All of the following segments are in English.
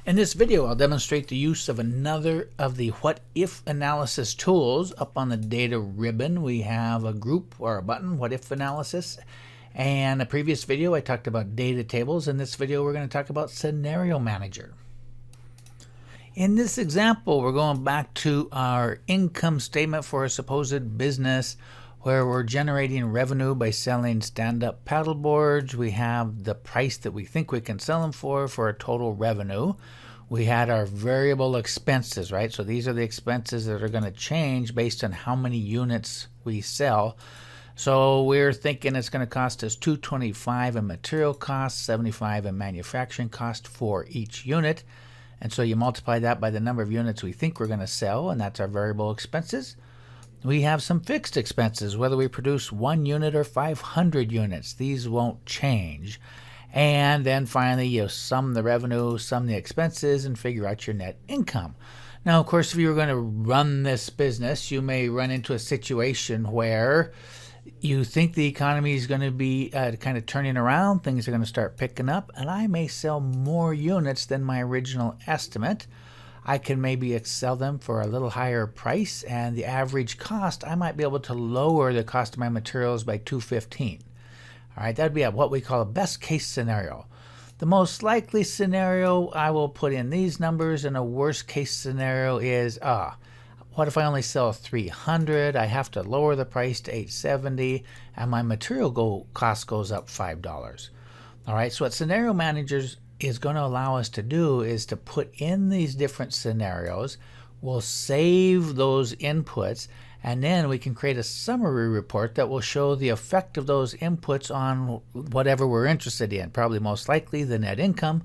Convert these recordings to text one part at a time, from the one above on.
In this video, I'll demonstrate the use of another of the what-if analysis tools. Up on the data ribbon, we have a group or a button, what-if analysis. And a previous video, I talked about data tables. In this video, we're going to talk about Scenario Manager. In this example, we're going back to our income statement for a supposed business where we're generating revenue by selling stand-up paddle boards. We have the price that we think we can sell them for a total revenue. We had our variable expenses, right? So these are the expenses that are going to change based on how many units we sell. So we're thinking it's going to cost us $225 in material costs, $75 in manufacturing cost for each unit. And so you multiply that by the number of units we think we're going to sell, and that's our variable expenses. We have some fixed expenses, whether we produce 1 unit or 500 units. These won't change. And then finally, you sum the revenue, sum the expenses, and figure out your net income. Now, of course, if you were going to run this business, you may run into a situation where you think the economy is going to be kind of turning around, things are going to start picking up, and I may sell more units than my original estimate. I can maybe sell them for a little higher price, and the average cost, I might be able to lower the cost of my materials by $215. All right, that would be what we call a best case scenario. The most likely scenario, I will put in these numbers, and a worst case scenario is, what if I only sell 300? I have to lower the price to $870, and my material cost goes up $5. All right, so what Scenario Managers is going to allow us to do is to put in these different scenarios. We'll save those inputs, and then we can create a summary report that will show the effect of those inputs on whatever we're interested in, probably most likely the net income,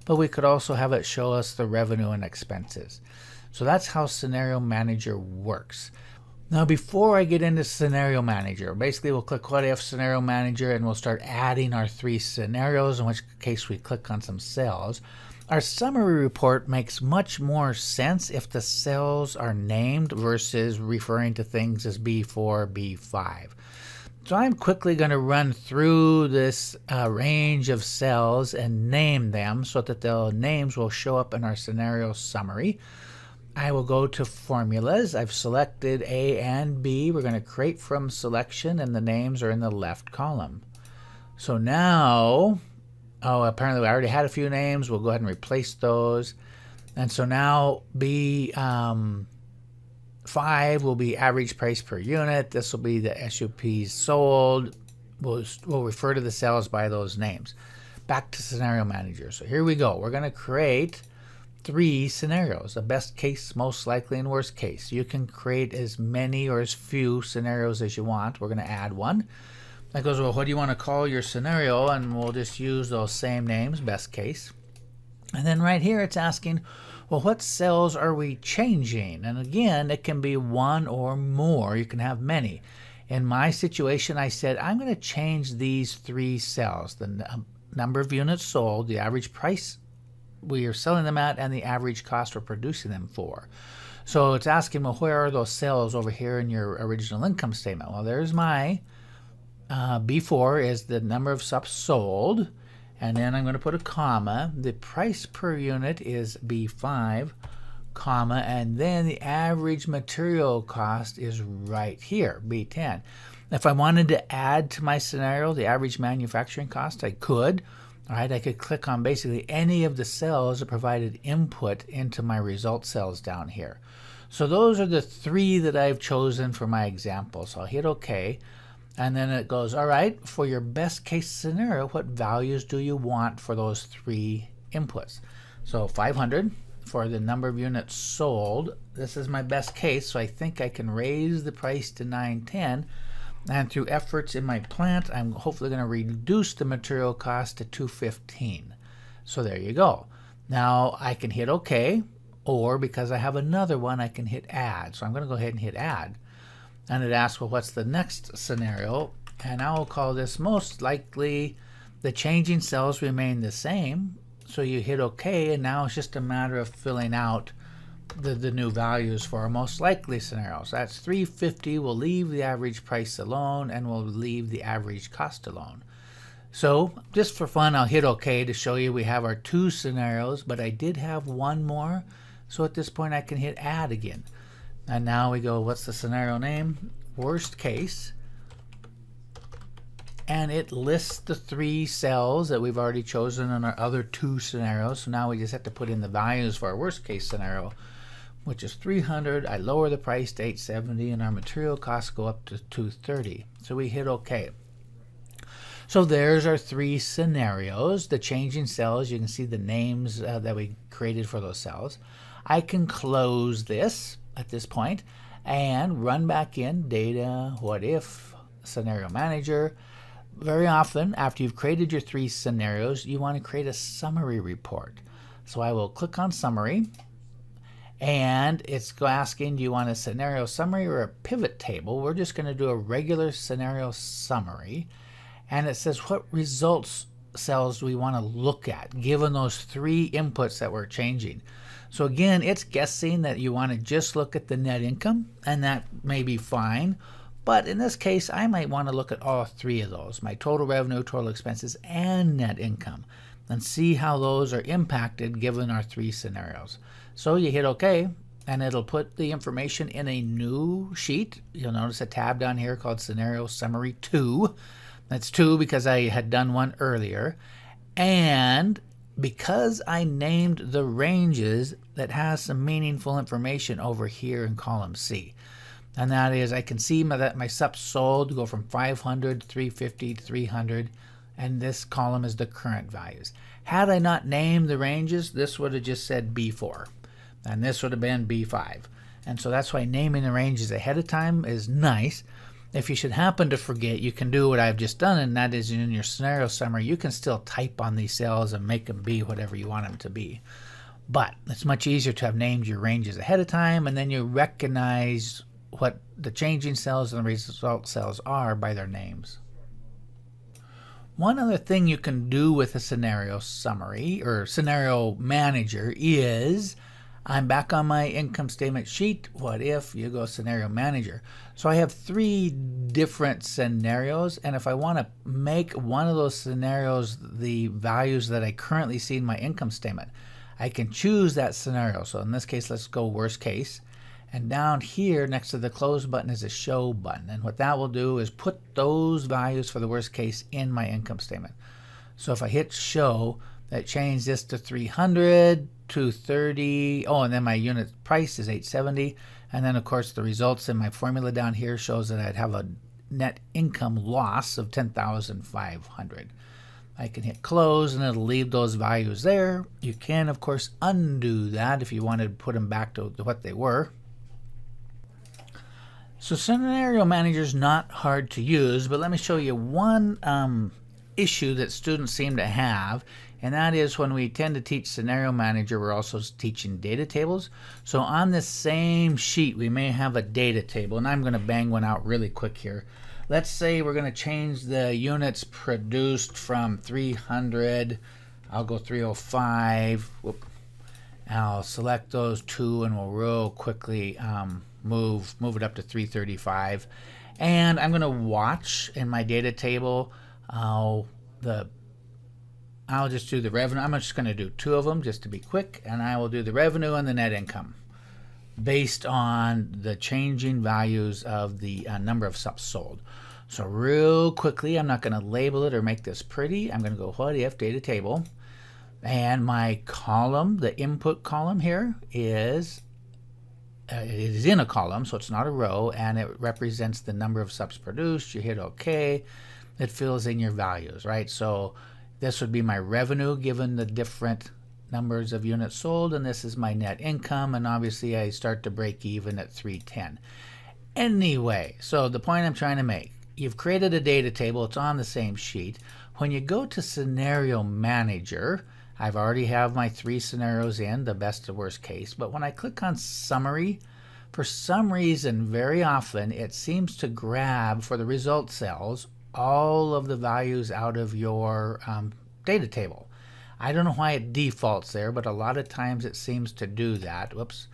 but we could also have it show us the revenue and expenses. So that's how Scenario Manager works. Now, before I get into Scenario Manager, basically we'll click What If Scenario Manager and we'll start adding our 3 scenarios, in which case we click on some cells. Our summary report makes much more sense if the cells are named versus referring to things as B4, B5. So I'm quickly going to run through this range of cells and name them so that the names will show up in our scenario summary. I will go to formulas. I've selected A and B. We're going to create from selection, and the names are in the left column. So now, apparently I already had a few names. We'll go ahead and replace those. And so now B5 will be average price per unit. This will be the SUPs sold. We'll refer to the cells by those names. Back to Scenario Manager. So here we go. We're going to create 3 scenarios, a best case, most likely, and worst case. You can create as many or as few scenarios as you want. We're going to add one. That goes, well, what do you want to call your scenario? And we'll just use those same names, best case. And then right here it's asking, well, what cells are we changing? And again, it can be 1 or more. You can have many. In my situation, I said, I'm going to change these 3 cells, the number of units sold, the average price we are selling them at, and the average cost we're producing them for. So it's asking, well, where are those cells over here in your original income statement? Well, there's my B4 is the number of subs sold, and then I'm going to put a comma. The price per unit is B5, comma, and then the average material cost is right here, B10. If I wanted to add to my scenario the average manufacturing cost, I could. All right, I could click on basically any of the cells that provided input into my result cells down here. So those are the 3 that I've chosen for my example. So I'll hit OK, and then it goes, all right, for your best case scenario, what values do you want for those 3 inputs? So 500 for the number of units sold. This is my best case, so I think I can raise the price to $910. And through efforts in my plant, I'm hopefully going to reduce the material cost to $215. So there you go. Now I can hit OK, or because I have another one, I can hit Add. So I'm going to go ahead and hit Add. And it asks, well, what's the next scenario? And I will call this most likely. The changing cells remain the same. So you hit OK, and now it's just a matter of filling out the new values for our most likely scenarios. That's $350. We'll leave the average price alone, and we'll leave the average cost alone. So just for fun, I'll hit OK to show you we have our 2 scenarios, but I did have one more. So at this point I can hit add again. And now we go, what's the scenario name? Worst case. And it lists the 3 cells that we've already chosen in our other 2 scenarios. So now we just have to put in the values for our worst case scenario, which is 300. I lower the price to 870 and our material costs go up to 230. So we hit OK. So there's our 3 scenarios. The changing cells, you can see the names that we created for those cells. I can close this at this point and run back in data, what if, scenario manager. Very often, after you've created your 3 scenarios, you want to create a summary report. So I will click on summary, and it's asking, do you want a scenario summary or a pivot table? We're just going to do a regular scenario summary. And it says what results cells do we want to look at given those 3 inputs that we're changing. So again, it's guessing that you want to just look at the net income, and that may be fine. But in this case, I might want to look at all 3 of those, my total revenue, total expenses, and net income, and see how those are impacted given our 3 scenarios. So you hit OK, and it'll put the information in a new sheet. You'll notice a tab down here called Scenario Summary 2. That's 2 because I had done one earlier. And because I named the ranges, that has some meaningful information over here in column C. And that is, I can see that my subs sold go from 500, 350, 300, and this column is the current values. Had I not named the ranges, this would have just said B4, and this would have been B5. And so that's why naming the ranges ahead of time is nice. If you should happen to forget, you can do what I've just done, and that is in your scenario summary, you can still type on these cells and make them be whatever you want them to be. But it's much easier to have named your ranges ahead of time, and then you recognize what the changing cells and the result cells are by their names. One other thing you can do with a scenario summary or scenario manager is, I'm back on my income statement sheet. What if you go scenario manager? So I have 3 different scenarios, and if I want to make one of those scenarios the values that I currently see in my income statement, I can choose that scenario. So in this case, let's go worst case. And down here next to the close button is a show button. And what that will do is put those values for the worst case in my income statement. So if I hit show, that changed this to 300, 230. Oh, and then my unit price is 870. And then of course the results in my formula down here shows that I'd have a net income loss of 10,500. I can hit close and it'll leave those values there. You can of course undo that if you wanted to put them back to what they were. So Scenario Manager is not hard to use, but let me show you one issue that students seem to have, and that is when we tend to teach Scenario Manager, we're also teaching data tables. So on this same sheet, we may have a data table, and I'm going to bang one out really quick here. Let's say we're going to change the units produced from 300, I'll go 305, whoop. I'll select those 2 and we'll real quickly move it up to 335. And I'm going to watch in my data table I'll just do the revenue. I'm just going to do 2 of them just to be quick, and I will do the revenue and the net income based on the changing values of the number of subs sold. So real quickly, I'm not going to label it or make this pretty. I'm going to go what if data table, and my column, the input column here is it is in a column, so it's not a row, and it represents the number of subs produced. You hit OK. It fills in your values, right? So this would be my revenue given the different numbers of units sold, and this is my net income, and obviously I start to break even at 310. Anyway, so the point I'm trying to make, you've created a data table, it's on the same sheet. When you go to Scenario Manager, I've already have my 3 scenarios in, the best to worst case, but when I click on Summary, for some reason, very often, it seems to grab for the result cells all of the values out of your data table. I don't know why it defaults there, but a lot of times it seems to do that. Whoops.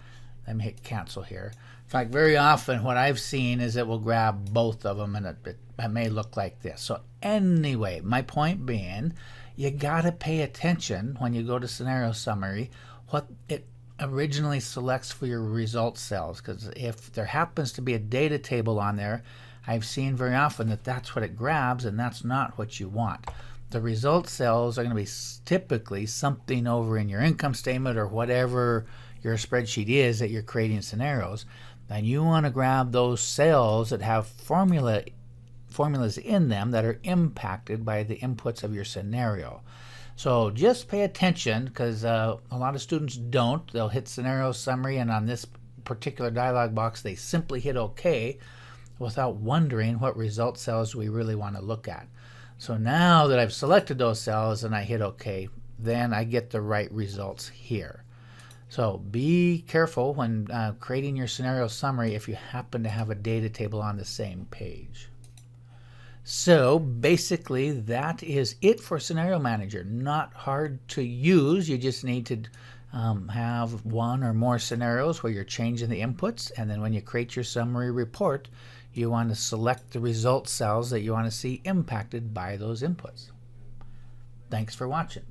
Let me hit cancel here. In fact, very often what I've seen is it will grab both of them, and it may look like this. So anyway, my point being, you got to pay attention when you go to scenario summary what it originally selects for your result cells, because if there happens to be a data table on there, I've seen very often that that's what it grabs, and that's not what you want. The result cells are going to be typically something over in your income statement or whatever your spreadsheet is that you're creating scenarios, and you want to grab those cells that have formulas in them that are impacted by the inputs of your scenario. So just pay attention, because a lot of students don't. They'll hit scenario summary, and on this particular dialog box they simply hit OK without wondering what result cells we really want to look at. So now that I've selected those cells and I hit OK, then I get the right results here. So be careful when creating your scenario summary if you happen to have a data table on the same page. So basically that is it for Scenario Manager. Not hard to use. You just need to have one or more scenarios where you're changing the inputs, and then when you create your summary report, you want to select the result cells that you want to see impacted by those inputs. Thanks for watching.